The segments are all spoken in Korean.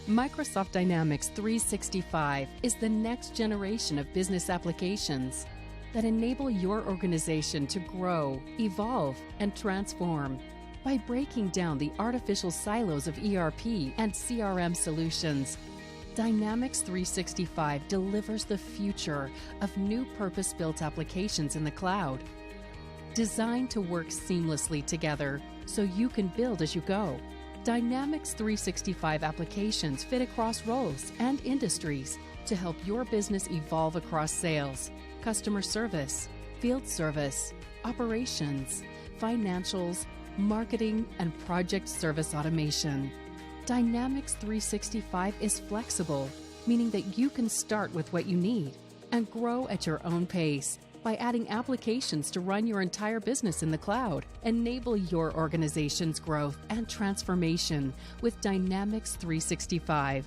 Microsoft Dynamics 365 is the next generation of business applications that enable your organization to grow, evolve, and transform. By breaking down the artificial silos of ERP and CRM solutions, Dynamics 365 delivers the future of new purpose-built applications in the cloud. Designed to work seamlessly together so you can build as you go. Dynamics 365 applications fit across roles and industries to help your business evolve across sales, customer service, field service, operations, financials, marketing, and project service automation. Dynamics 365 is flexible, meaning that you can start with what you need and grow at your own pace by adding applications to run your entire business in the cloud. Enable your organization's growth and transformation with Dynamics 365.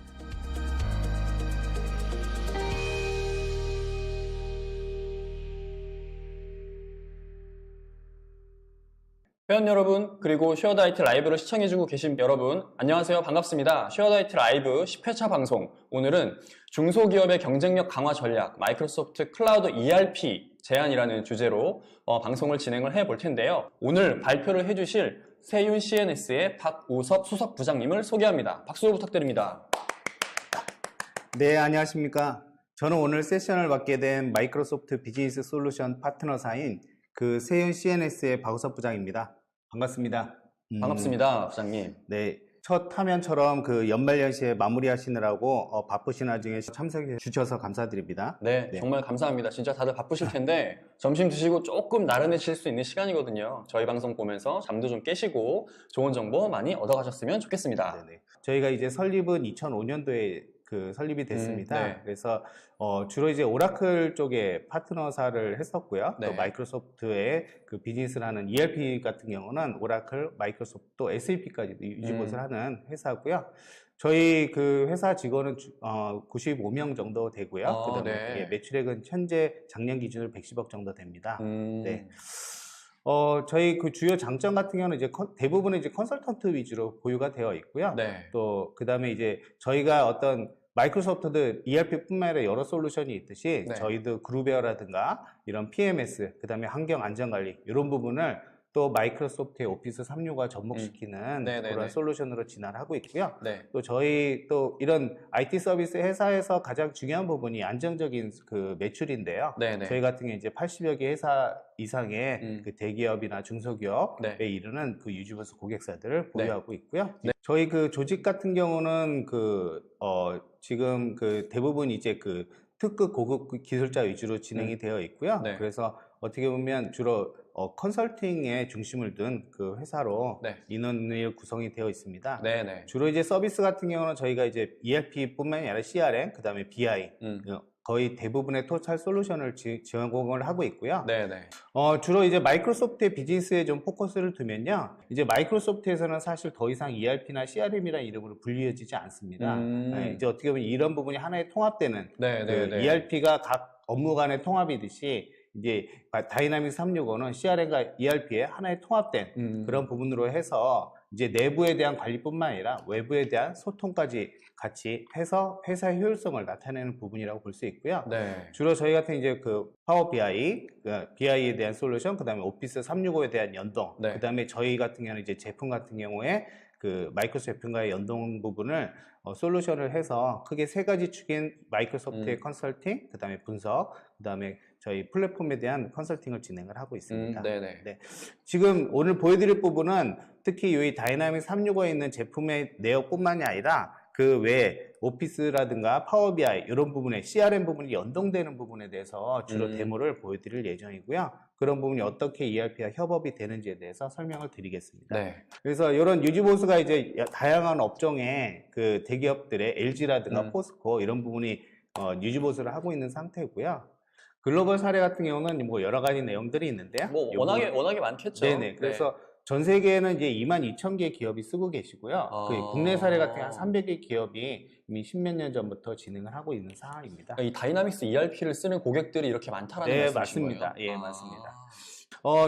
회원 여러분, 그리고 쉐어다이트 라이브를 시청해주고 계신 여러분, 안녕하세요. 반갑습니다. 쉐어다이트 라이브 10회차 방송. 오늘은 중소기업의 경쟁력 강화 전략, 마이크로소프트 클라우드 ERP 제안이라는 주제로 방송을 진행을 해볼 텐데요. 오늘 발표를 해주실 세윤 CNS의 박우섭 수석 부장님을 소개합니다. 박수 부탁드립니다. 네, 안녕하십니까. 저는 오늘 세션을 맡게 된 마이크로소프트 비즈니스 솔루션 파트너사인 그 세윤 CNS의 박우섭 부장입니다. 반갑습니다. 반갑습니다, 부장님. 네, 첫 화면처럼 그 연말연시에 마무리하시느라고 바쁘신 와중에 참석해 주셔서 감사드립니다. 네, 정말 감사합니다. 진짜 다들 바쁘실 텐데 점심 드시고 조금 나른해질 수 있는 시간이거든요. 저희 방송 보면서 잠도 좀 깨시고 좋은 정보 많이 얻어가셨으면 좋겠습니다. 네네. 저희가 이제 설립은 2005년도에 설립이 됐습니다. 네. 그래서 주로 이제 오라클 쪽에 파트너사를 했었고요. 네. 또 마이크로소프트의 그 비즈니스라는 ERP 같은 경우는 오라클, 마이크로소프트, 또 SAP까지 유지봇을 하는 회사고요. 저희 그 회사 직원은 95명 정도 되고요. 그다음에 네. 매출액은 현재 작년 기준으로 110억 정도 됩니다. 네. 저희 그 주요 장점 같은 경우는 이제 대부분은 이제 컨설턴트 위주로 보유가 되어 있고요. 네. 또 그다음에 이제 저희가 어떤 마이크로소프트도 ERP뿐만 아니라 여러 솔루션이 있듯이 네. 저희도 그룹웨어라든가 이런 PMS, 그다음에 환경 안전관리 이런 부분을 또 마이크로소프트의 오피스 365가 접목시키는 그런 솔루션으로 진화를 하고 있고요. 네. 또 저희 또 이런 IT 서비스 회사에서 가장 중요한 부분이 안정적인 그 매출인데요. 네네. 저희 같은 경우 이제 80여 개 회사 이상의 그 대기업이나 중소기업에 이르는 그 유지보수 고객사들을 보유하고 있고요. 네. 저희 그 조직 같은 경우는 지금 그 대부분 이제 그 특급 고급 기술자 위주로 진행이 되어 있고요. 네. 그래서 어떻게 보면 주로 컨설팅에 중심을 둔 그 회사로 인원이 구성이 되어 있습니다. 네네. 주로 이제 서비스 같은 경우는 저희가 이제 ERP뿐만 아니라 CRM, 그 다음에 BI, 거의 대부분의 토탈 솔루션을 지원을 하고 있고요. 네네. 주로 이제 마이크로소프트의 비즈니스에 좀 포커스를 두면요. 이제 마이크로소프트에서는 사실 더 이상 ERP나 CRM이라는 이름으로 불리워지지 않습니다. 이제 어떻게 보면 이런 부분이 하나의 통합되는 ERP가 각 업무 간의 통합이듯이 이제 다이나믹스 365는 CRM과 ERP의 하나의 통합된 그런 부분으로 해서 이제 내부에 대한 관리뿐만 아니라 외부에 대한 소통까지 같이 해서 회사의 효율성을 나타내는 부분이라고 볼 수 있고요. 네. 주로 저희 같은 이제 그 파워 BI, BI에 대한 솔루션, 그 다음에 오피스 365에 대한 연동, 그 다음에 저희 같은 경우는 이제 제품 같은 경우에 그 마이크로소프트 제품과의 연동 부분을 솔루션을 해서 크게 세 가지 축인 마이크로소프트의 컨설팅, 그 다음에 분석, 그 다음에 저희 플랫폼에 대한 컨설팅을 진행을 하고 있습니다. 네. 지금 오늘 보여드릴 부분은 특히 이 다이나믹 365에 있는 제품의 내역뿐만이 아니라 그 외에 오피스라든가 파워 BI 이런 부분에 CRM 부분이 연동되는 부분에 대해서 주로 데모를 보여드릴 예정이고요. 그런 부분이 어떻게 ERP와 협업이 되는지에 대해서 설명을 드리겠습니다. 그래서 이런 유지보수가 이제 다양한 업종의 그 대기업들의 LG라든가 포스코 이런 부분이 유지보수를 하고 있는 상태고요. 글로벌 사례 같은 경우는 뭐 여러 가지 내용들이 있는데요. 뭐 워낙에 많겠죠. 네네. 그래서 전 세계에는 이제 22,000개 기업이 쓰고 계시고요. 그 국내 사례 같은 경우 한 300개 기업이 이미 십몇 년 전부터 진행을 하고 있는 상황입니다. 이 다이나믹스 ERP를 쓰는 고객들이 이렇게 많다라는 말씀이신 맞습니다. 거예요? 예, 맞습니다.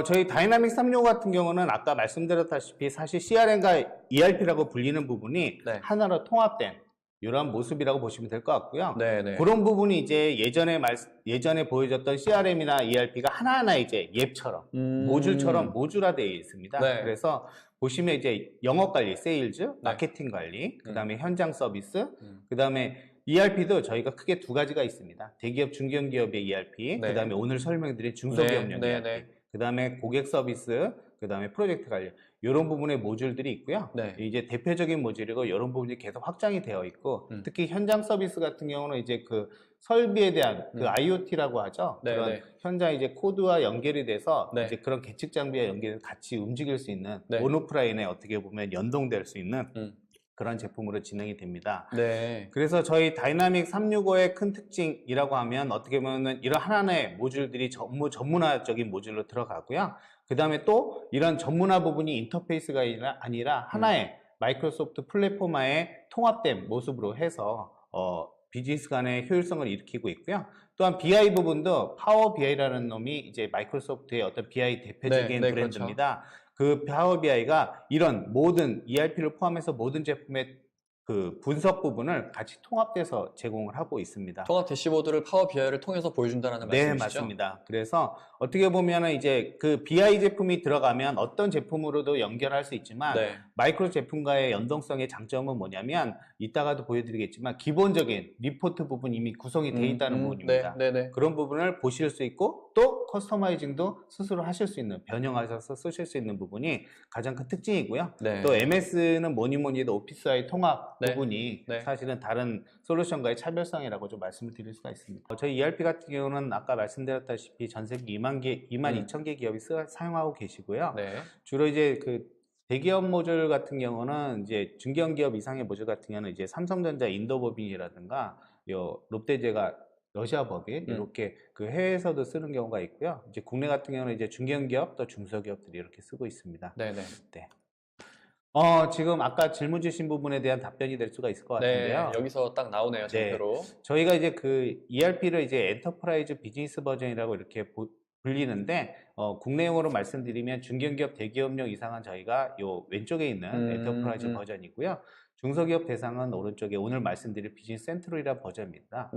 저희 다이나믹 365 같은 경우는 아까 말씀드렸다시피 사실 CRM과 ERP라고 불리는 부분이 하나로 통합된 이런 모습이라고 보시면 될 것 같고요. 네네. 그런 부분이 이제 예전에 보여줬던 CRM이나 ERP가 하나하나 이제 앱처럼 모듈처럼 모듈화되어 있습니다. 네. 그래서 보시면 이제 영업 관리, 세일즈, 마케팅 관리, 그다음에 현장 서비스, 그다음에 ERP도 저희가 크게 두 가지가 있습니다. 대기업, 중견기업의 ERP, 네. 그다음에 오늘 설명드린 중소기업용 네, ERP, 네. 그다음에 고객 서비스, 그다음에 프로젝트 관리 이런 부분의 모듈들이 있고요. 네. 이제 대표적인 모듈이고 이런 부분이 계속 확장이 되어 있고 특히 현장 서비스 같은 경우는 이제 그 설비에 대한 그 IoT라고 하죠. 네, 그런 네. 현장 이제 코드와 연결이 돼서 네. 이제 그런 계측 장비와 연결해서 같이 움직일 수 있는 네. 온오프라인에 어떻게 보면 연동될 수 있는 그런 제품으로 진행이 됩니다. 네. 그래서 저희 다이나믹 365의 큰 특징이라고 하면 어떻게 보면 이런 하나의 모듈들이 전문화적인 모듈로 들어가고요. 그 다음에 또 이런 전문화 부분이 인터페이스가 아니라 하나의 마이크로소프트 플랫폼화의 통합된 모습으로 해서 비즈니스 간의 효율성을 일으키고 있고요. 또한 BI 부분도 파워 BI라는 놈이 이제 마이크로소프트의 어떤 BI 대표적인 네, 브랜드입니다. 그 파워 BI가 이런 모든 ERP를 포함해서 모든 제품의 그 분석 부분을 같이 통합돼서 제공을 하고 있습니다. 통합 대시보드를 파워 BI를 통해서 보여준다는 네, 말씀이시죠? 맞습니다. 그래서 어떻게 보면은 이제 그 BI 제품이 들어가면 어떤 제품으로도 연결할 수 있지만 네. 마이크로 제품과의 연동성의 장점은 뭐냐면 이따가도 보여드리겠지만 기본적인 리포트 부분 이미 구성이 되어 있다는 부분입니다. 네. 그런 부분을 보실 수 있고 또 커스터마이징도 스스로 하실 수 있는, 변형하셔서 쓰실 수 있는 부분이 가장 큰 특징이고요. 네. 또 MS는 뭐니 해도 오피스와의 통합 네. 부분이 네. 사실은 다른 솔루션과의 차별성이라고 좀 말씀을 드릴 수가 있습니다. 저희 ERP 같은 경우는 아까 말씀드렸다시피 전 세계 22,000개 기업이 사용하고 계시고요. 네. 주로 이제 그 대기업 모듈 같은 경우는 이제 중견기업 이상의 모듈 같은 경우는 이제 삼성전자 인도법인이라든가 롯데제가 러시아 법인 이렇게 그 해외에서도 쓰는 경우가 있고요. 이제 국내 같은 경우는 이제 중견기업 또 중소기업들이 이렇게 쓰고 있습니다. 네네. 네. 지금 아까 질문 주신 부분에 대한 답변이 될 수가 있을 것 같은데요. 네, 여기서 딱 나오네요, 제대로. 저희가 이제 그 ERP를 이제 엔터프라이즈 비즈니스 버전이라고 이렇게 불리는데, 국내용으로 말씀드리면 중견기업, 대기업용 이상은 저희가 요 왼쪽에 있는 엔터프라이즈 버전이고요. 중소기업 대상은 오른쪽에 오늘 말씀드릴 비즈니스 센트럴이라는 버전입니다.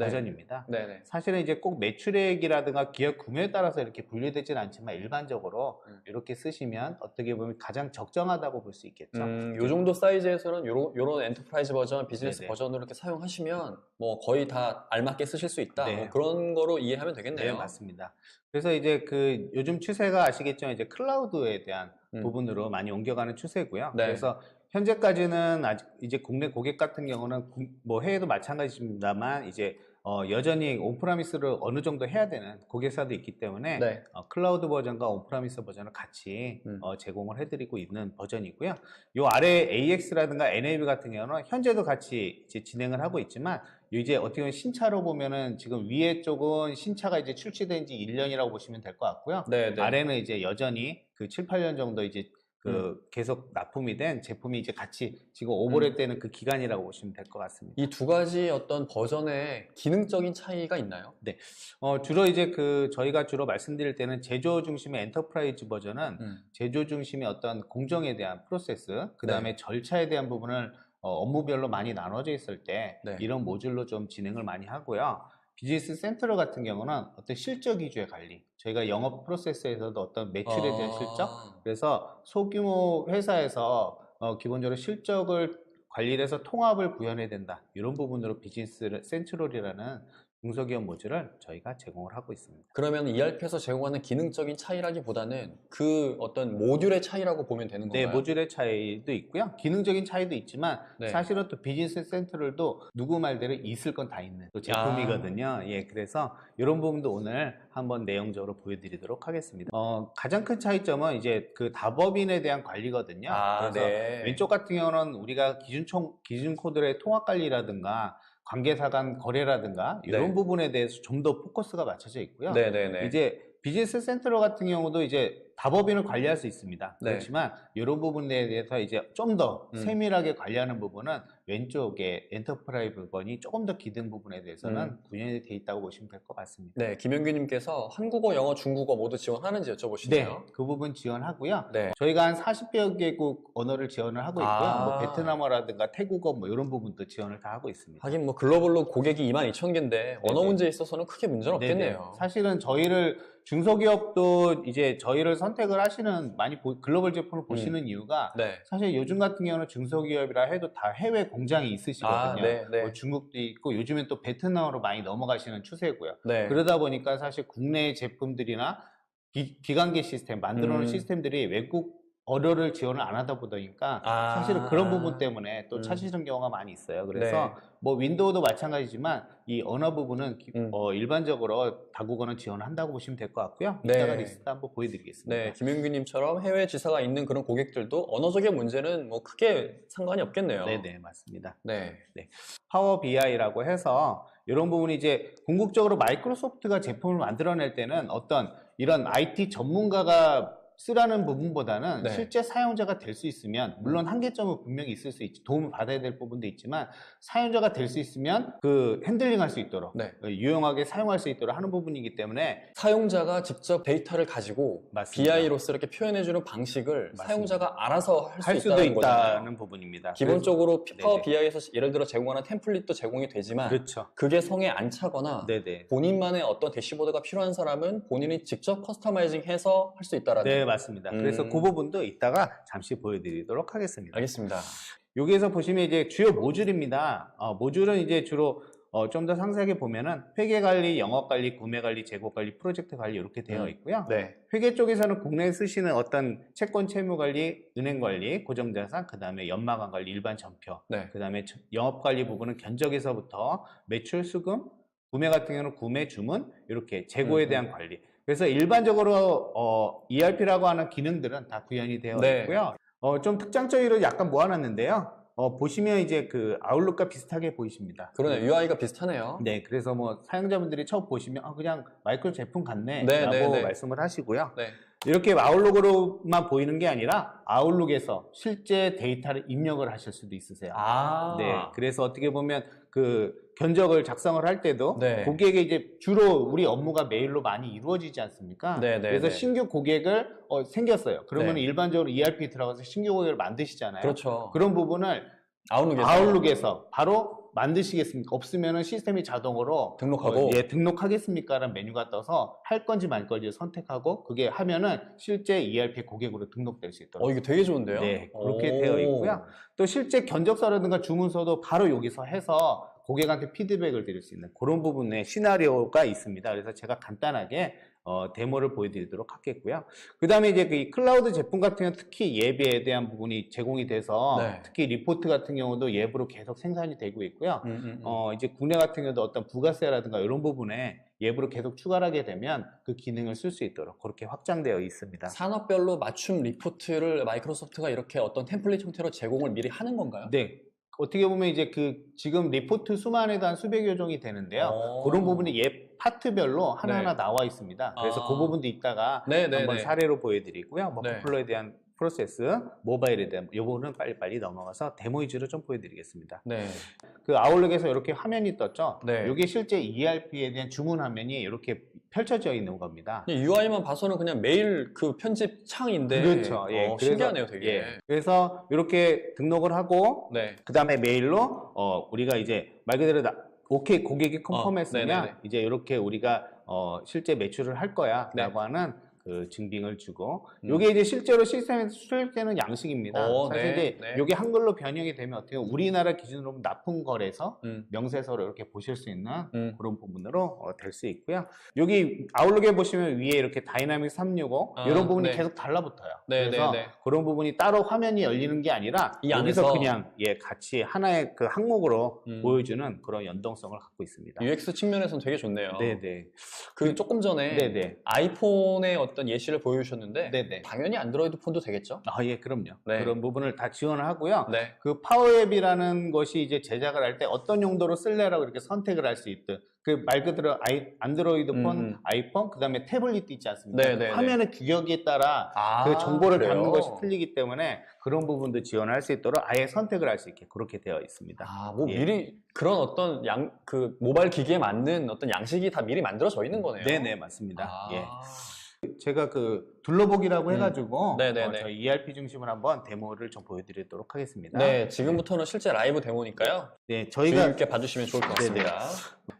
네네. 사실은 이제 꼭 매출액이라든가 기업 규모에 따라서 이렇게 분류되지는 않지만 일반적으로 이렇게 쓰시면 어떻게 보면 가장 적정하다고 볼 수 있겠죠. 요 정도 사이즈에서는 요런 엔터프라이즈 버전, 비즈니스 버전으로 이렇게 사용하시면 뭐 거의 다 알맞게 쓰실 수 있다. 뭐 그런 거로 이해하면 되겠네요. 네, 맞습니다. 그래서 이제 그 요즘 추세가 아시겠지만 이제 클라우드에 대한 부분으로 많이 옮겨가는 추세고요. 그래서 현재까지는 아직 이제 국내 고객 같은 경우는 뭐 해외도 마찬가지입니다만 이제 여전히 온프라미스를 어느 정도 해야 되는 고객사도 있기 때문에 클라우드 버전과 온프라미스 버전을 같이 제공을 해드리고 있는 버전이고요. 요 아래 AX라든가 NAB 같은 경우는 현재도 같이 이제 진행을 하고 있지만 이제 어떻게 보면 신차로 보면은 지금 위에 쪽은 신차가 이제 출시된 지 1년이라고 보시면 될 것 같고요. 아래는 이제 여전히 그 7, 8년 정도 이제 계속 납품이 된 제품이 이제 같이 지금 오버랩 되는 그 기간이라고 보시면 될 것 같습니다. 이 두 가지 어떤 버전의 기능적인 차이가 있나요? 네. 주로 이제 저희가 주로 말씀드릴 때는 제조 중심의 엔터프라이즈 버전은 제조 중심의 어떤 공정에 대한 프로세스, 그 다음에 절차에 대한 부분을 업무별로 많이 나눠져 있을 때 이런 모듈로 좀 진행을 많이 하고요. 비즈니스 센트럴 같은 경우는 어떤 실적 위주의 관리, 저희가 영업 프로세스에서도 어떤 매출에 대한 실적, 그래서 소규모 회사에서 기본적으로 실적을 관리를 해서 통합을 구현해야 된다, 이런 부분으로 비즈니스 센트럴이라는 중소기업 모듈을 저희가 제공을 하고 있습니다. 그러면 ERP에서 제공하는 기능적인 차이라기보다는 그 어떤 모듈의 차이라고 보면 되는 건가요? 네, 모듈의 차이도 있고요. 기능적인 차이도 있지만 사실은 또 비즈니스 센트럴도 누구 말대로 있을 건 다 있는 또 제품이거든요. 그래서 이런 부분도 오늘 한번 내용적으로 보여드리도록 하겠습니다. 가장 큰 차이점은 이제 그 답업인에 대한 관리거든요. 그래서 왼쪽 같은 경우는 우리가 기준 코드의 통합 관리라든가 관계사 간 거래라든가 이런 부분에 대해서 좀 더 포커스가 맞춰져 있고요. 이제 비즈니스 센트럴 같은 경우도 이제 답업인을 관리할 수 있습니다. 네. 그렇지만 이런 부분에 대해서 이제 좀 더 세밀하게 관리하는 부분은 왼쪽에 엔터프라이즈 부분이 조금 더 기능 부분에 대해서는 구현이 돼 있다고 보시면 될 것 같습니다. 네, 김영규님께서 한국어, 영어, 중국어 모두 지원하는지 여쭤보시네요. 네, 그 부분 지원하고요. 네. 저희가 한 40여 개국 언어를 지원을 하고 있고요. 뭐 베트남어라든가 태국어 뭐 이런 부분도 지원을 다 하고 있습니다. 하긴 뭐 글로벌로 고객이 22,000개인데 언어 네네. 문제에 있어서는 크게 문제는 없겠네요. 네네. 사실은 저희를 중소기업도 이제 저희를 선택을 하시는 많이 글로벌 제품을 보시는 이유가 네. 사실 요즘 같은 경우는 중소기업이라 해도 다 해외 공장이 있으시거든요. 네, 네. 뭐 중국도 있고 요즘엔 또 베트남으로 많이 넘어가시는 추세고요. 네. 그러다 보니까 사실 국내 제품들이나 기관계 시스템 만들어 놓은 시스템들이 외국 어려를 지원을 안 하다 보니까 사실은 그런 부분 때문에 또 찾으시는 경우가 많이 있어요. 그래서 네. 뭐 윈도우도 마찬가지지만 이 언어 부분은 일반적으로 다국어는 지원을 한다고 보시면 될 것 같고요. 네. 이따가 리스트 한번 보여드리겠습니다. 네, 김윤규님처럼 해외 지사가 있는 그런 고객들도 언어적인 문제는 뭐 크게 상관이 없겠네요. 네네, 맞습니다. 네. 네. 파워 BI라고 해서 이런 부분이 이제 궁극적으로 마이크로소프트가 제품을 만들어낼 때는 어떤 이런 IT 전문가가 쓰라는 부분보다는 네. 실제 사용자가 될 수 있으면 물론 한계점은 분명히 있을 수 있지 도움을 받아야 될 부분도 있지만 사용자가 될 수 있으면 그 핸들링 할 수 있도록 네. 유용하게 사용할 수 있도록 하는 부분이기 때문에 사용자가 직접 데이터를 가지고 맞습니다. BI로서 이렇게 표현해주는 방식을 맞습니다. 사용자가 알아서 할 할 수도 있다는 있다는 부분입니다. 기본적으로 파워 네네. BI에서 예를 들어 제공하는 템플릿도 제공이 되지만 그렇죠. 그게 성에 안 차거나 네네. 본인만의 어떤 대시보드가 필요한 사람은 본인이 직접 커스터마이징해서 할 수 있다라는 네, 맞습니다. 그래서 그 부분도 이따가 잠시 보여드리도록 하겠습니다. 알겠습니다. 여기에서 보시면 이제 주요 모듈입니다. 모듈은 이제 주로 좀 더 상세하게 보면은 회계 관리, 영업 관리, 구매 관리, 재고 관리, 프로젝트 관리 이렇게 되어 있고요. 네. 회계 쪽에서는 국내에 쓰시는 어떤 채권 채무 관리, 은행 관리, 고정자산, 그 다음에 연마감 관리, 일반 전표, 네. 그 다음에 영업 관리 부분은 견적에서부터 매출, 수금, 구매 같은 경우는 구매, 주문, 이렇게 재고에 대한 관리. 그래서 일반적으로 ERP라고 하는 기능들은 다 구현이 되어 네. 있고요. 좀 특장적으로 약간 모아놨는데요. 보시면 이제 그 아웃룩과 비슷하게 보이십니다. 그러네. UI가 비슷하네요. 네, 그래서 뭐 사용자분들이 처음 보시면 그냥 마이크로 제품 같네 네, 라고 네. 말씀을 하시고요. 네. 이렇게 아웃룩으로만 보이는 게 아니라 아웃룩에서 실제 데이터를 입력을 하실 수도 있으세요. 네, 그래서 어떻게 보면 그 견적을 작성을 할 때도 네. 고객의 이제 주로 우리 업무가 메일로 많이 이루어지지 않습니까? 네, 네, 그래서 네. 신규 고객을 생겼어요. 그러면 네. 일반적으로 ERP 들어가서 신규 고객을 만드시잖아요. 그렇죠. 그런 부분을 아웃룩에서 바로 만드시겠습니까? 없으면 시스템이 자동으로 등록하고 등록하겠습니까? 라는 메뉴가 떠서 할 건지 말 건지 선택하고 그게 하면은 실제 ERP 고객으로 등록될 수 있도록. 이게 되게 좋은데요? 네, 그렇게 되어 있고요. 또 실제 견적서라든가 주문서도 바로 여기서 해서 고객한테 피드백을 드릴 수 있는 그런 부분의 시나리오가 있습니다. 그래서 제가 간단하게 데모를 보여드리도록 하겠고요. 그 다음에 이제 그 클라우드 제품 같은 경우는 특히 예비에 대한 부분이 제공이 돼서 네. 특히 리포트 같은 경우도 예부로 계속 생산이 되고 있고요. 이제 국내 같은 경우도 어떤 부가세라든가 이런 부분에 예부로 계속 추가를 하게 되면 그 기능을 쓸 수 있도록 그렇게 확장되어 있습니다. 산업별로 맞춤 리포트를 마이크로소프트가 이렇게 어떤 템플릿 형태로 제공을 미리 하는 건가요? 네. 어떻게 보면 이제 지금 리포트 수만 에 대한 수백여 종이 되는데요. 그런 부분이 파트별로 하나하나 나와 있습니다. 그래서 그 부분도 이따가 한번 사례로 보여드리고요. 뭐 포플러에 대한 프로세스, 모바일에 대한 이 부분은 빨리빨리 넘어가서 데모 위주로 좀 보여드리겠습니다. 네. 그 아웃룩에서 이렇게 화면이 떴죠. 네. 이게 실제 ERP에 대한 주문 화면이 이렇게 펼쳐져 있는 겁니다. UI만 봐서는 그냥 메일 그 편집 창인데 그렇죠. 예. 신기하네요, 되게. 그래서 이렇게 등록을 하고 그 다음에 메일로 우리가 이제 말 그대로 오케이 고객이 컨펌했으면 이제 이렇게 우리가 실제 매출을 할 거야 라고 하는 그 증빙을 주고 이게 이제 실제로 시스템에서 수립되는 양식입니다. 사실 이제 이게 한글로 변형이 되면 어떻게 우리나라 기준으로 보면 납품 거래서 명세서로 이렇게 보실 수 있는 그런 부분으로 될 수 있고요. 여기 아웃룩에 보시면 위에 이렇게 다이나믹 365 이런 부분이 계속 달라붙어요. 그래서 그런 부분이 따로 화면이 열리는 게 아니라 여기서 그냥 같이 하나의 그 항목으로 보여주는 그런 연동성을 갖고 있습니다. UX 측면에서는 되게 좋네요. 네네. 그 조금 전에 아이폰의 있던 예시를 보여주셨는데 네네. 당연히 안드로이드 폰도 되겠죠? 예, 그럼요. 네. 그런 부분을 다 지원을 하고요. 네. 그 파워앱이라는 것이 이제 제작을 할 때 어떤 용도로 쓸래라고 이렇게 선택을 할 수 있듯, 그 말 그대로 안드로이드 폰, 아이폰, 그 다음에 태블릿도 있지 않습니까? 네네네. 화면의 규격에 따라 그 정보를 그래요? 담는 것이 틀리기 때문에 그런 부분도 지원할 수 있도록 아예 선택을 할 수 있게 그렇게 되어 있습니다. 뭐 예. 미리 그런 어떤 그 모바일 기기에 맞는 어떤 양식이 다 미리 만들어져 있는 거네요. 네네, 맞습니다. 예. 제가 그 둘러보기라고 해가지고 저희 ERP 중심으로 한번 데모를 좀 보여드리도록 하겠습니다. 네, 지금부터는 실제 라이브 데모니까요. 네, 저희가 재밌게 봐주시면 좋을 것 같습니다.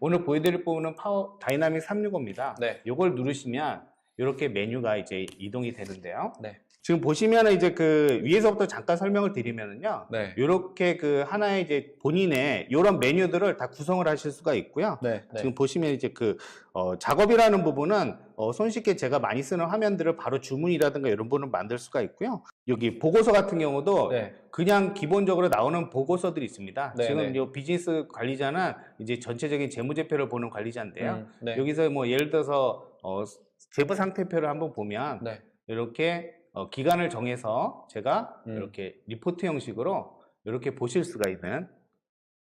오늘 보여드릴 부분은 다이나믹 365입니다. 네. 이걸 누르시면 이렇게 메뉴가 이제 이동이 되는데요. 네. 지금 보시면 이제 그 위에서부터 잠깐 설명을 드리면은요. 네. 이렇게 그 하나의 이제 본인의 이런 메뉴들을 다 구성을 하실 수가 있고요. 네. 지금 보시면 이제 그 작업이라는 부분은 손쉽게 제가 많이 쓰는 화면들을 바로 주문이라든가 이런 부분을 만들 수가 있고요. 여기 보고서 같은 경우도 그냥 기본적으로 나오는 보고서들이 있습니다. 지금 이 비즈니스 관리자는 이제 전체적인 재무제표를 보는 관리자인데요. 여기서 뭐 예를 들어서 재무 상태표를 한번 보면 이렇게 기간을 정해서 제가 이렇게 리포트 형식으로 이렇게 보실 수가 있는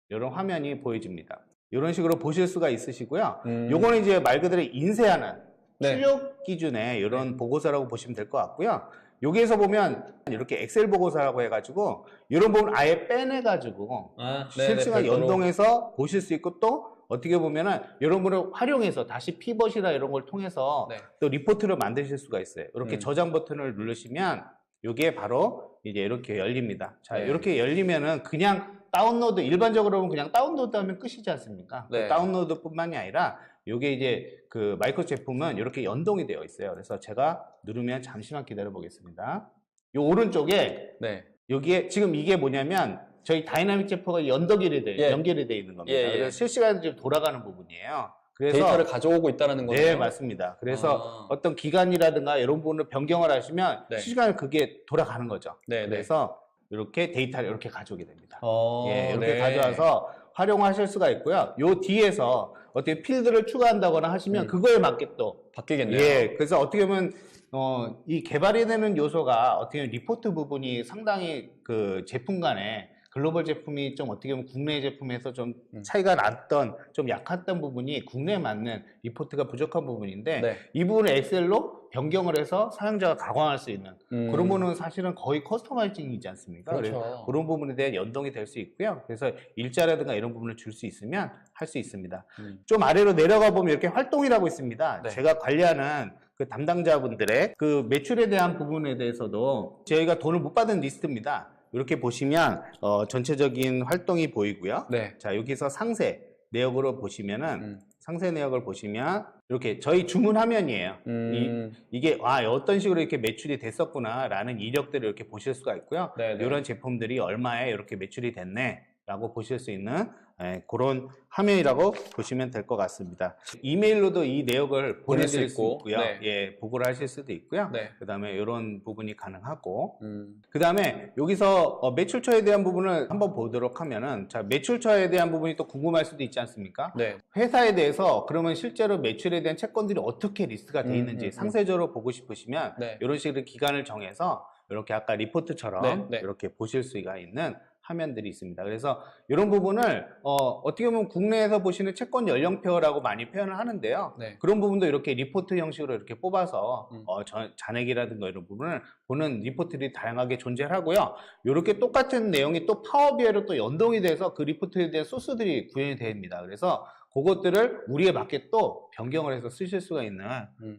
이런 화면이 보여집니다. 이런 식으로 보실 수가 있으시고요. 요거는 이제 말 그대로 인쇄하는 출력 기준의 이런 보고서라고 보시면 될 것 같고요. 여기에서 보면 이렇게 엑셀 보고서라고 해가지고 이런 부분 아예 빼내가지고 실시간 연동해서 보실 수 있고, 또 어떻게 보면은 여러분을 활용해서 다시 피벗이나 이런 걸 통해서 또 리포트를 만드실 수가 있어요. 이렇게 저장 버튼을 누르시면 이게 바로 이제 이렇게 열립니다. 자, 이렇게 열리면은 그냥 다운로드, 일반적으로는 그냥 다운로드 하면 끝이지 않습니까? 그 다운로드 뿐만이 아니라 이게 이제 그 마이크로 제품은 이렇게 연동이 되어 있어요. 그래서 제가 누르면 잠시만 기다려 보겠습니다. 이 오른쪽에 여기에 지금 이게 뭐냐면 저희 다이나믹 제품과 연결이 되어 있는 겁니다. 그래서 실시간으로 지금 돌아가는 부분이에요. 그래서 데이터를 가져오고 있다는 거예요. 네, 맞습니다. 그래서 어떤 기간이라든가 이런 부분을 변경을 하시면 실시간으로 그게 돌아가는 거죠. 그래서 이렇게 데이터를 이렇게 가져오게 됩니다. 이렇게 가져와서 활용하실 수가 있고요. 요 뒤에서 어떻게 필드를 추가한다거나 하시면 그거에 맞게 또 바뀌겠네요. 그래서 어떻게 보면 이 개발이 되는 요소가 어떻게 보면 리포트 부분이 상당히 그 제품 간에 글로벌 제품이 좀 어떻게 보면 국내 제품에서 좀 차이가 났던, 좀 약했던 부분이 국내에 맞는 리포트가 부족한 부분인데 이 부분을 엑셀로 변경을 해서 사용자가 가공할 수 있는 그런 부분은 사실은 거의 커스터마이징이지 않습니까? 그래서 그런 부분에 대한 연동이 될 수 있고요. 그래서 일자라든가 이런 부분을 줄 수 있으면 할 수 있습니다. 좀 아래로 내려가 보면 이렇게 활동이라고 있습니다. 제가 관리하는 그 담당자분들의 그 매출에 대한 부분에 대해서도 저희가 돈을 못 받은 리스트입니다. 이렇게 보시면 전체적인 활동이 보이고요. 자, 여기서 상세 내역으로 보시면은 상세 내역을 보시면 이렇게 저희 주문 화면이에요. 이게 어떤 식으로 이렇게 매출이 됐었구나 라는 이력들을 이렇게 보실 수가 있고요. 이런 제품들이 얼마에 이렇게 매출이 됐네 라고 보실 수 있는 그런 화면이라고 보시면 될 것 같습니다. 이메일로도 이 내역을 보내드릴 수 있고요. 보고를 하실 수도 있고요. 그 다음에 이런 부분이 가능하고, 그 다음에 여기서 매출처에 대한 부분을 한번 보도록 하면은, 자, 매출처에 대한 부분이 또 궁금할 수도 있지 않습니까? 회사에 대해서 그러면 실제로 매출에 대한 채권들이 어떻게 리스트가 되어 있는지 상세적으로 보고 싶으시면 이런 식으로 기간을 정해서 이렇게 아까 리포트처럼 이렇게 보실 수가 있는 화면들이 있습니다. 그래서 이런 부분을 어떻게 보면 국내에서 보시는 채권 연령표라고 많이 표현을 하는데요. 그런 부분도 이렇게 리포트 형식으로 이렇게 뽑아서 잔액이라든가 이런 부분을 보는 리포트들이 다양하게 존재를 하고요. 이렇게 똑같은 내용이 또 파워비아이로 또 연동이 돼서 그 리포트에 대한 소스들이 구현이 됩니다. 그래서 그것들을 우리에 맞게 또 변경을 해서 쓰실 수가 있는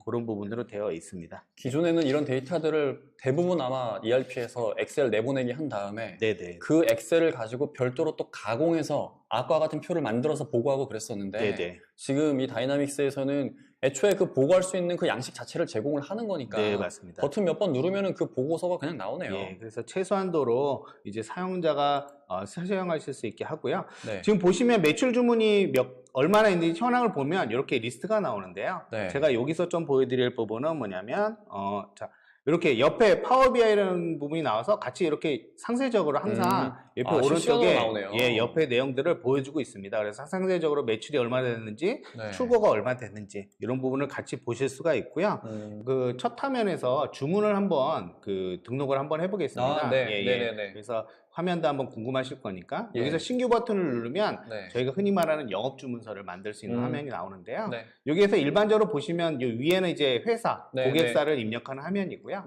그런 부분으로 되어 있습니다. 기존에는 이런 데이터들을 대부분 아마 ERP에서 엑셀 내보내기 한 다음에 그 엑셀을 가지고 별도로 또 가공해서 아까 같은 표를 만들어서 보고하고 그랬었는데 지금 이 다이나믹스에서는 애초에 그 보고할 수 있는 그 양식 자체를 제공을 하는 거니까 맞습니다. 버튼 몇 번 누르면은 그 보고서가 그냥 나오네요. 그래서 최소한도로 이제 사용자가 사용하실 수 있게 하고요. 지금 보시면 매출 주문이 얼마나 있는지 현황을 보면 이렇게 리스트가 나오는데요. 제가 여기서 좀 보여드릴 부분은 뭐냐면 자, 이렇게 옆에 파워 BI라는 부분이 나와서 같이 이렇게 상세적으로 항상 옆에 오른쪽에 옆에 내용들을 보여주고 있습니다. 그래서 상세적으로 매출이 얼마나 됐는지, 출고가 얼마나 됐는지 이런 부분을 같이 보실 수가 있고요. 그 첫 화면에서 주문을 한번 등록을 한번 해보겠습니다. 그래서 화면도 한번 궁금하실 거니까 여기서 신규 버튼을 누르면 저희가 흔히 말하는 영업 주문서를 만들 수 있는 화면이 나오는데요. 여기에서 일반적으로 보시면 이 위에는 이제 회사, 고객사를 입력하는 화면이고요.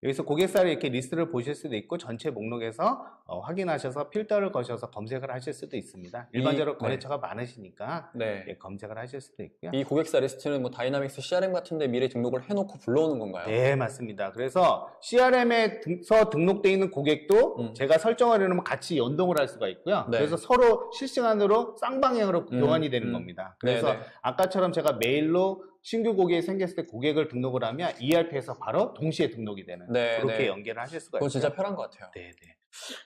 여기서 고객사를 이렇게 리스트를 보실 수도 있고 전체 목록에서 확인하셔서 필터를 거셔서 검색을 하실 수도 있습니다. 일반적으로 거래처가 많으시니까 검색을 하실 수도 있고요. 이 고객사 리스트는 뭐 다이나믹스 CRM 같은데 미리 등록을 해놓고 불러오는 건가요? 네, 맞습니다. 그래서 CRM에서 등록되어 있는 고객도 제가 설정을 해놓으면 같이 연동을 할 수가 있고요. 그래서 서로 실시간으로 쌍방향으로 교환이 되는 겁니다. 그래서 아까처럼 제가 메일로 신규 고객이 생겼을 때 고객을 등록을 하면 ERP에서 바로 동시에 등록이 되는 그렇게 연계를 하실 수가 있어요. 그거 진짜 편한 것 같아요.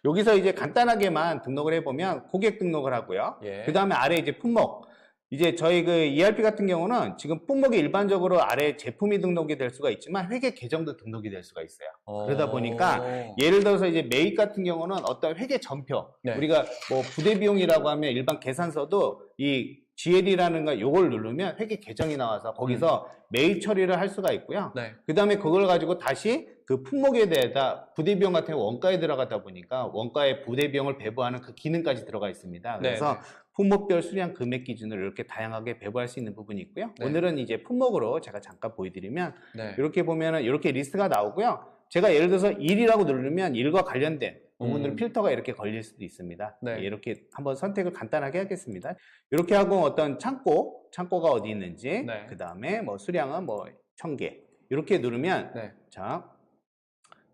여기서 이제 간단하게만 등록을 해보면 고객 등록을 하고요. 그 다음에 아래 이제 품목. 이제 저희 그 ERP 같은 경우는 지금 품목이 일반적으로 아래 제품이 등록이 될 수가 있지만 회계 계정도 등록이 될 수가 있어요. 그러다 보니까 예를 들어서 이제 메이 같은 경우는 어떤 회계 전표, 우리가 뭐 부대 비용이라고 하면 일반 계산서도 이 GL이라는 거 요걸 누르면 회계 계정이 나와서 거기서 메일 처리를 할 수가 있고요. 그 다음에 그걸 가지고 다시 그 품목에 대해서 부대 비용 같은 경우 원가에 들어가다 보니까 원가에 부대 비용을 배부하는 그 기능까지 들어가 있습니다. 그래서 품목별 수량 금액 기준을 이렇게 다양하게 배부할 수 있는 부분이 있고요. 오늘은 이제 품목으로 제가 잠깐 보여드리면 이렇게 보면은 이렇게 리스트가 나오고요. 제가 예를 들어서 1이라고 누르면 1과 관련된 부분들 필터가 이렇게 걸릴 수도 있습니다. 이렇게 한번 선택을 간단하게 하겠습니다. 이렇게 하고 어떤 창고가 어디 있는지, 그 다음에 뭐 수량은 뭐 1000개 이렇게 누르면 자,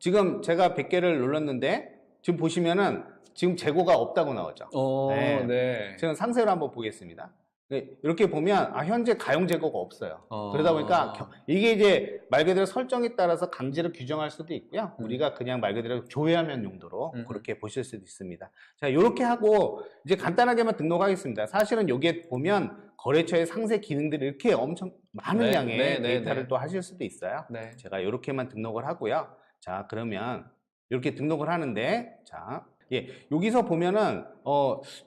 지금 제가 100개를 눌렀는데 지금 보시면은 지금 재고가 없다고 나오죠. 지금 상세로 한번 보겠습니다. 이렇게 보면 현재 가용 재고가 없어요. 그러다 보니까 이게 이제 말 그대로 설정에 따라서 강제로 규정할 수도 있고요. 우리가 그냥 말 그대로 조회하면 용도로 그렇게 보실 수도 있습니다. 자, 이렇게 하고 이제 간단하게만 등록하겠습니다. 사실은 여기에 보면 거래처의 상세 기능들이 이렇게 엄청 많은 양의 데이터를 또 하실 수도 있어요. 제가 이렇게만 등록을 하고요. 자, 그러면 이렇게 등록을 하는데, 자, 여기서 보면은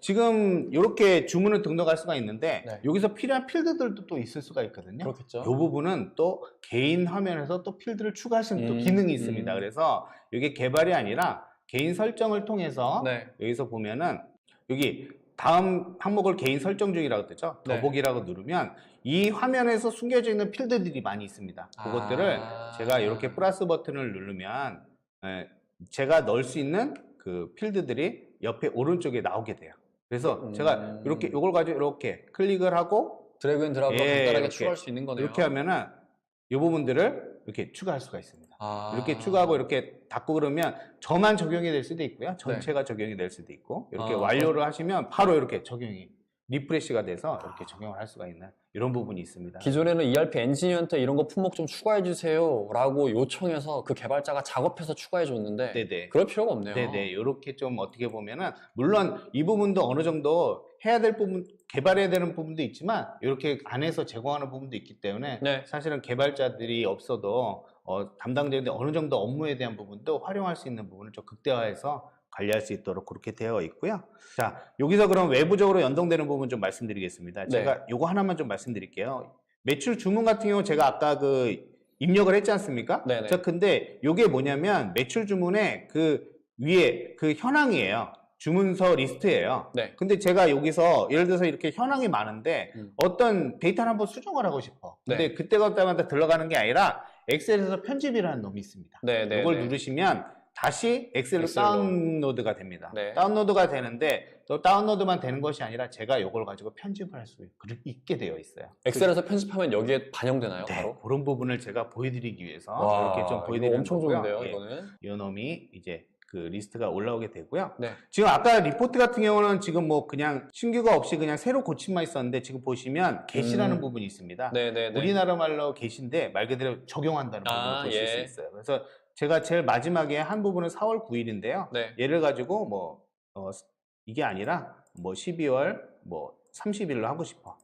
지금 이렇게 주문을 등록할 수가 있는데 여기서 필요한 필드들도 또 있을 수가 있거든요. 그렇겠죠. 이 부분은 또 개인 화면에서 또 필드를 추가할 수 있는 또 기능이 있습니다. 그래서 이게 개발이 아니라 개인 설정을 통해서 여기서 보면은 여기 다음 항목을 개인 설정 중이라고 뜨죠. 더보기라고 누르면 이 화면에서 숨겨져 있는 필드들이 많이 있습니다. 그것들을 제가 이렇게 플러스 버튼을 누르면 제가 넣을 수 있는 그 필드들이 옆에 오른쪽에 나오게 돼요. 그래서 제가 이렇게 이걸 가지고 이렇게 클릭을 하고 드래그 앤 드랍으로 간단하게 추가할 수 있는 거네요. 이렇게 하면은 이 부분들을 이렇게 추가할 수가 있습니다. 이렇게 추가하고 이렇게 닫고 그러면 저만 적용이 될 수도 있고요. 전체가 적용이 될 수도 있고 이렇게 완료를 하시면 바로 이렇게 적용이 리프레시가 돼서 이렇게 적용을 할 수가 있는 이런 부분이 있습니다. 기존에는 ERP 엔지니어한테 이런 거 품목 좀 추가해 주세요 라고 요청해서 그 개발자가 작업해서 추가해 줬는데 그럴 필요가 없네요. 이렇게 좀 어떻게 보면은 물론 이 부분도 어느 정도 해야 될 부분, 개발해야 되는 부분도 있지만 이렇게 안에서 제공하는 부분도 있기 때문에 사실은 개발자들이 없어도 담당자들이 어느 정도 업무에 대한 부분도 활용할 수 있는 부분을 좀 극대화해서 관리할 수 있도록 그렇게 되어 있고요. 자, 여기서 그럼 외부적으로 연동되는 부분 좀 말씀드리겠습니다. 제가 요거 하나만 좀 말씀드릴게요. 매출 주문 같은 경우 제가 아까 그 입력을 했지 않습니까? 자, 근데 요게 뭐냐면 매출 주문의 그 위에 그 현황이에요. 주문서 리스트예요. 근데 제가 여기서 예를 들어서 이렇게 현황이 많은데 어떤 데이터를 한번 수정을 하고 싶어. 근데 그때마다 들어가는 게 아니라 엑셀에서 편집이라는 놈이 있습니다. 이걸 누르시면 다시 엑셀로 다운로드가 됩니다. 다운로드가 되는데 또 다운로드만 되는 것이 아니라 제가 이걸 가지고 편집을 할 수 있게 되어 있어요. 엑셀에서 편집하면 여기에 반영되나요? 바로? 그런 부분을 제가 보여드리기 위해서 이렇게 좀 보여드리는 엄청 거고요. 좋은데요, 이거는? 이 놈이 이제 그 리스트가 올라오게 되고요. 지금 아까 리포트 같은 경우는 지금 뭐 그냥 신규가 없이 그냥 새로 고침만 있었는데 지금 보시면 게시라는 부분이 있습니다. 우리나라 말로 게시인데 말 그대로 적용한다는 부분을 보실 수 있어요. 그래서 제가 제일 마지막에 한 부분은 4월 9일인데요. 얘를 가지고 뭐 이게 아니라 뭐 12월 뭐 30일로 하고 싶어.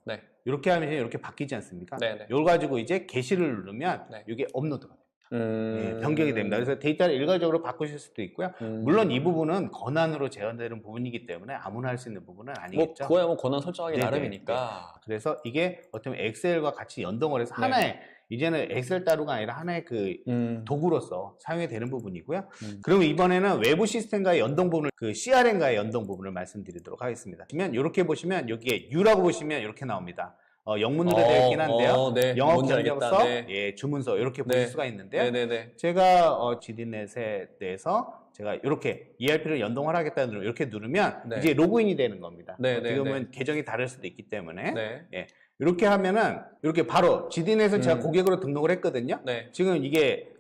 이렇게 하면 이렇게 바뀌지 않습니까? 이걸 가지고 이제 게시를 누르면 이게 업로드가 됩니다. 변경이 됩니다. 그래서 데이터를 일괄적으로 바꾸실 수도 있고요. 물론 이 부분은 권한으로 제한되는 부분이기 때문에 아무나 할 수 있는 부분은 아니겠죠. 그거야 뭐 권한 설정하기 네네. 나름이니까. 네. 그래서 이게 어떻게 보면 엑셀과 같이 연동을 해서 하나의 이제는 엑셀 따로가 아니라 하나의 그 도구로서 사용이 되는 부분이고요. 그러면 이번에는 외부 시스템과의 연동 부분을 그 CRM과의 연동 부분을 말씀드리도록 하겠습니다. 보시면 이렇게 보시면 여기에 U라고 보시면 이렇게 나옵니다. 영문으로 되어 있긴 한데요. 영어 견적서, 주문서 이렇게 보실 수가 있는데요. 제가 GD넷에 대해서 제가 이렇게 ERP를 연동을 하겠다는 누르면 이렇게 누르면 이제 로그인이 되는 겁니다. 어떻게 보면 계정이 다를 수도 있기 때문에 이렇게 하면은 이렇게 바로 GD넷을 제가 고객으로 등록을 했거든요. 지금 이게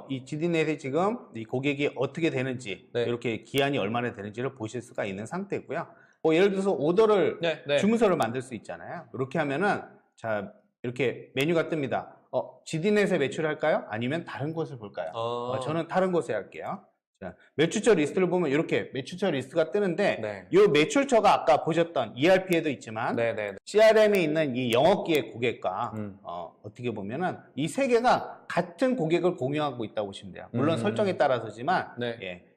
이 GD넷이 지금 이 고객이 어떻게 되는지 이렇게 기한이 얼마나 되는지를 보실 수가 있는 상태고요. 예를 들어서 오더를 주문서를 만들 수 있잖아요. 이렇게 하면은 자 이렇게 메뉴가 뜹니다. GD넷에 매출할까요? 아니면 다른 곳을 볼까요? 저는 다른 곳에 할게요. 자, 매출처 리스트를 보면 이렇게 매출처 리스트가 뜨는데 이 매출처가 아까 보셨던 ERP에도 있지만 CRM에 있는 이 영업기의 고객과 어떻게 보면은 이 세 개가 같은 고객을 공유하고 있다고 보시면 돼요. 물론 설정에 따라서지만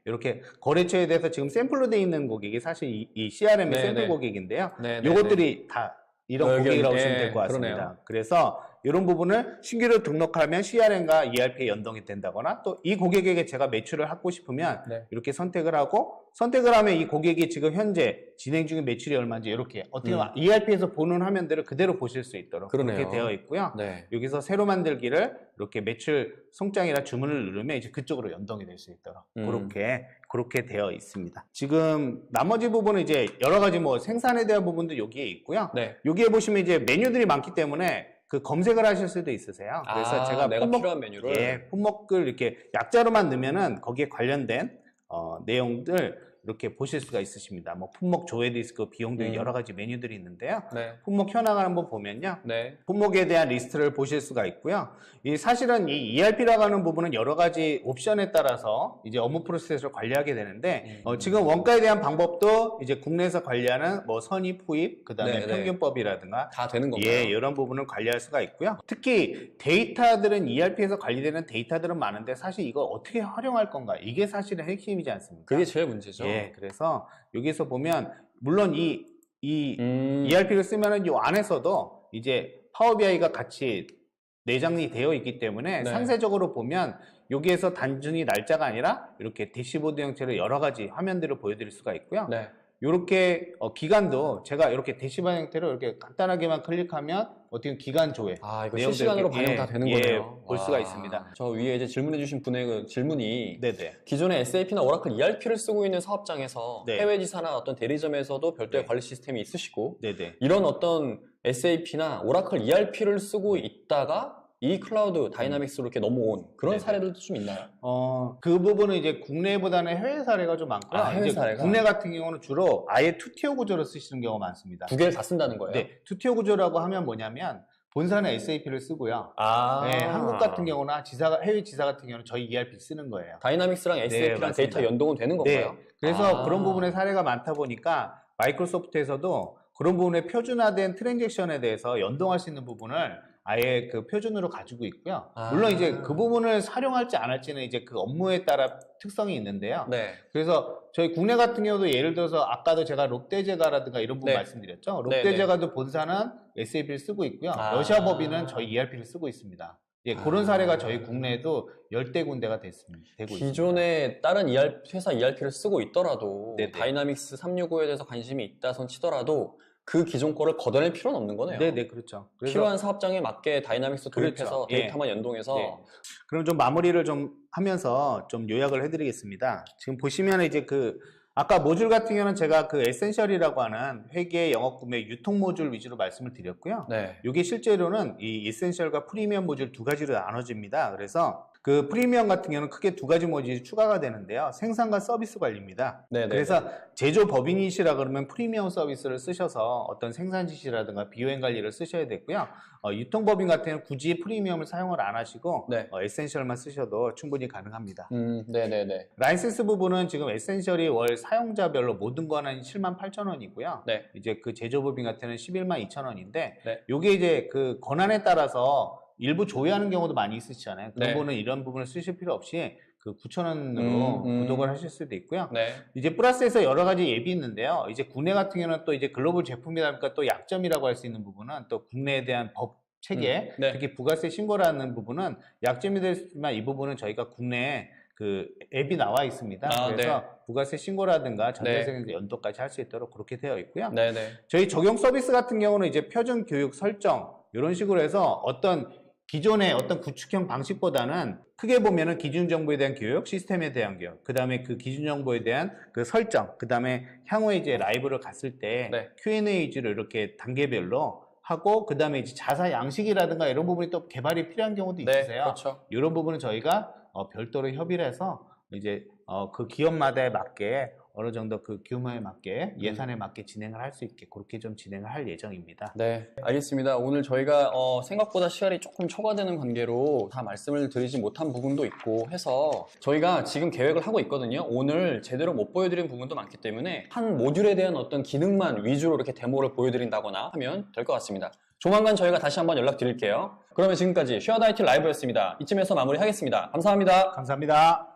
이렇게 거래처에 대해서 지금 샘플로 되어 있는 고객이 사실 이 CRM의 샘플 고객인데요. 이것들이 다 이런 고객이라고 보시면 될 것 같습니다. 그러네요. 그래서 이런 부분을 신규로 등록하면 CRM과 ERP에 연동이 된다거나 또 이 고객에게 제가 매출을 하고 싶으면 이렇게 선택을 하고 선택을 하면 이 고객이 지금 현재 진행 중인 매출이 얼마인지 이렇게 어떻게 보면 ERP에서 보는 화면들을 그대로 보실 수 있도록 그렇게 되어 있고요. 여기서 새로 만들기를 이렇게 매출 송장이나 주문을 누르면 이제 그쪽으로 연동이 될 수 있도록 그렇게 되어 있습니다. 지금 나머지 부분은 이제 여러 가지 뭐 생산에 대한 부분도 여기에 있고요. 여기에 보시면 이제 메뉴들이 많기 때문에 그 검색을 하실 수도 있으세요. 그래서 제가 내가 필요한 메뉴를 품목을 이렇게 약자로만 넣으면은 거기에 관련된 내용들 이렇게 보실 수가 있으십니다. 뭐 품목 조회도 있고 비용도 여러 가지 메뉴들이 있는데요. 품목 현황을 한번 보면요. 품목에 대한 리스트를 보실 수가 있고요. 사실은 이 ERP라고 하는 부분은 여러 가지 옵션에 따라서 이제 업무 프로세스를 관리하게 되는데 지금 원가에 대한 방법도 이제 국내에서 관리하는 뭐 선입, 후입, 그다음에 평균법이라든가 다 되는 건가요? 이런 부분을 관리할 수가 있고요. 특히 데이터들은 ERP에서 관리되는 데이터들은 많은데 사실 이걸 어떻게 활용할 건가? 이게 사실은 핵심이지 않습니까? 그게 제일 문제죠. 그래서 여기서 보면 물론 이 ERP를 쓰면은 이 안에서도 이제 파워 BI가 같이 내장이 되어 있기 때문에 상세적으로 보면 여기에서 단순히 날짜가 아니라 이렇게 대시보드 형태로 여러 가지 화면들을 보여드릴 수가 있고요. 이렇게 기간도 제가 이렇게 대시보드 형태로 이렇게 간단하게만 클릭하면 어떻게 기간 조회 이거 실시간으로 반영 다 되는 거네요. 볼 수가 있습니다. 저 위에 이제 질문해 주신 분의 그 질문이 기존에 SAP나 오라클 ERP를 쓰고 있는 사업장에서 해외 지사나 어떤 대리점에서도 별도의 관리 시스템이 있으시고 이런 어떤 SAP나 오라클 ERP를 쓰고 있다가 이 클라우드 다이나믹스로 이렇게 넘어온 그런 사례들도 좀 있나요? 그 부분은 이제 국내보다는 해외 사례가 좀 많고요. 해외 사례가? 국내 같은 경우는 주로 아예 투티어 구조를 쓰시는 경우가 많습니다. 두 개를 다 쓴다는 거예요? 투티어 구조라고 하면 뭐냐면 본사는 SAP를 쓰고요. 한국 같은 경우나 해외 지사 같은 경우는 저희 ERP 쓰는 거예요. 다이나믹스랑 SAP랑 데이터 연동은 되는 건가요? 그래서 그런 부분의 사례가 많다 보니까 마이크로소프트에서도 그런 부분의 표준화된 트랜잭션에 대해서 연동할 수 있는 부분을 아예 그 표준으로 가지고 있고요. 물론 이제 그 부분을 활용할지 안 할지는 이제 그 업무에 따라 특성이 있는데요. 그래서 저희 국내 같은 경우도 예를 들어서 아까도 제가 롯데제과라든가 이런 부분 말씀드렸죠. 롯데제과도 본사는 SAP를 쓰고 있고요. 러시아 법인은 저희 ERP를 쓰고 있습니다. 그런 사례가 저희 국내에도 10대 군데가 되고 있습니다. 기존에 다른 회사 ERP를 쓰고 있더라도 다이나믹스 365에 대해서 관심이 있다 손 치더라도 그 기존 거를 걷어낼 필요는 없는 거네요. 그렇죠. 필요한 사업장에 맞게 다이나믹스 도입해서 데이터만 연동해서 그럼 좀 마무리를 좀 하면서 좀 요약을 해드리겠습니다. 지금 보시면 이제 아까 모듈 같은 경우는 제가 그 에센셜이라고 하는 회계, 영업구매, 유통 모듈 위주로 말씀을 드렸고요. 이게 실제로는 이 에센셜과 프리미엄 모듈 두 가지로 나눠집니다. 그래서 그 프리미엄 같은 경우는 크게 두 가지 모듈이 추가가 되는데요. 생산과 서비스 관리입니다. 그래서 제조법인이시라 그러면 프리미엄 서비스를 쓰셔서 어떤 생산 지시라든가 비효행 관리를 쓰셔야 되고요. 유통법인 같은 경우는 굳이 프리미엄을 사용을 안 하시고 에센셜만 쓰셔도 충분히 가능합니다. 라이센스 부분은 지금 에센셜이 월 사용자별로 모든 거는 78,000원이고요. 이제 그 제조법인 같은 경우는 112,000원인데 요게 이제 그 권한에 따라서 일부 조회하는 경우도 많이 있으시잖아요. 그런 네. 분은 이런 부분을 쓰실 필요 없이 그 9,000원으로 구독을 하실 수도 있고요. 네. 이제 플러스에서 여러 가지 앱이 있는데요. 이제 국내 같은 경우는 또 이제 글로벌 제품이다 보니까 또 약점이라고 할 수 있는 부분은 또 국내에 대한 법 체계, 네. 특히 부가세 신고라는 부분은 약점이 될 수 있지만 이 부분은 저희가 국내에 그 앱이 나와 있습니다. 그래서 네. 부가세 신고라든가 전자세금 연도까지 할 수 있도록 그렇게 되어 있고요. 네, 네. 저희 적용 서비스 같은 경우는 이제 표준 교육 설정 이런 식으로 해서 어떤 기존의 어떤 구축형 방식보다는 크게 보면은 기준 정보에 대한 교육, 시스템에 대한 교육, 그 다음에 그 기준 정보에 대한 그 설정, 그 다음에 향후에 이제 라이브를 갔을 때 네. Q&A 위주로 이렇게 단계별로 하고 그 다음에 이제 자사 양식이라든가 이런 부분이 또 개발이 필요한 경우도 네, 있으세요. 그렇죠. 이런 부분은 저희가 별도로 협의를 해서 이제 그 기업마다에 맞게 어느 정도 그 규모에 맞게 예산에 맞게 진행을 할 수 있게 그렇게 좀 진행을 할 예정입니다. 네, 알겠습니다. 오늘 저희가 생각보다 시간이 조금 초과되는 관계로 다 말씀을 드리지 못한 부분도 있고 해서 저희가 지금 계획을 하고 있거든요. 오늘 제대로 못 보여드린 부분도 많기 때문에 한 모듈에 대한 어떤 기능만 위주로 이렇게 데모를 보여드린다거나 하면 될 것 같습니다. 조만간 저희가 다시 한번 연락드릴게요. 그러면 지금까지 쉐어드 IT 라이브였습니다. 이쯤에서 마무리하겠습니다. 감사합니다. 감사합니다.